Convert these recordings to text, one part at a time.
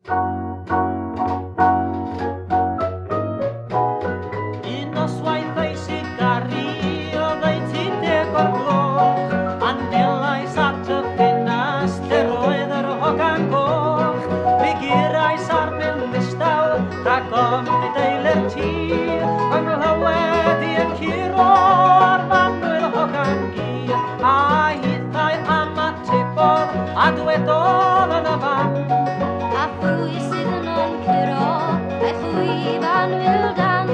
Un noswaith ei sigaru, oedd ei 30 o'r gloch, a nelais at y ffenast, oedd yr hogan goch. Fe gurais ar mewn ddistaw, rhag ofn deile'r tŷ, yng nghlywed i'n curo ar fanwyl hogan gu, a hithau am atebodd, a dwedodd yn y fan. A phwy sydd yn curo, a'i chwi fan wildan,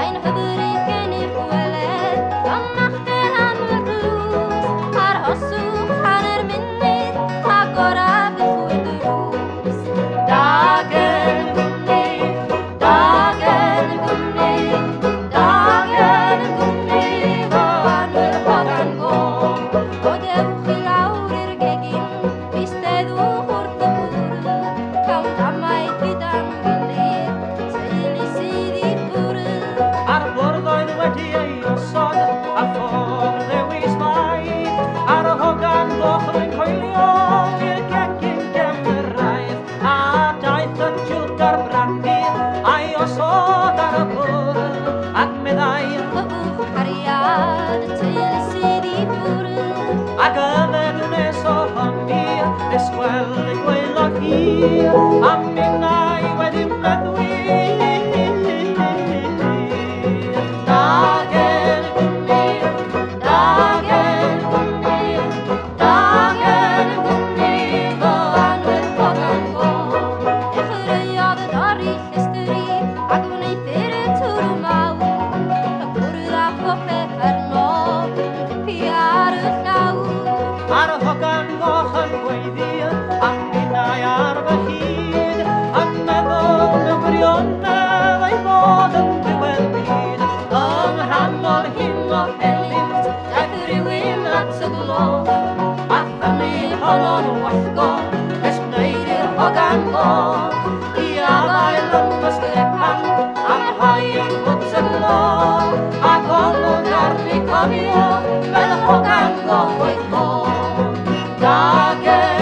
a'n hyfri gen i'r gweled, ond nachden am y glws, ar hoswch hanner munud, a goraf y chwyr drws. Dagen gwmni, dagen gwmni, dagen gwmni, fo anwyl hogan goch. O dewch i lawr i'r gegin, bisteddwch wrth y bwrdd, cawn damau gyda'n gilydd, teulu sydd i bwrdd. Ar bwrdd oedd wedi ei osod, a ffordd ddewis maith, ar y hogan goch rwy'n coelio i'r gegin gefnyrraeth, a daeth y jwg ar brandy, a'i osod ar y bwrdd, ac meddai, Byddwch cariad, teulu sydd i bwrdd. ac yfed nes ohoni, nes gweld ei gwaelod hi, a minnau wedi meddwi. Dagen gwmni, dagen gwmni, dagen gwmni, Fo anwyl hogan goch. Dechreuodd y dorri llestri, ac wneithir y twrw mawr. Y bwrdd a phopeth arno, copi ar y llaw. ar y hogan goch yn gweiddi, a minnau ar fy hyd, yn meddwl mewn gwirionedd ei fod yn diwedd byd. Yng nghanol hyn o helynt, daeth rhywun at y gloch, a thynnu honno'n wallgo, nes gwneud i'r hogan goch, i adael yn ysgrepan, a rhoi yn gwt y gloch, ac olwg arni cofio, fel hogan goch oedd goch. Dagen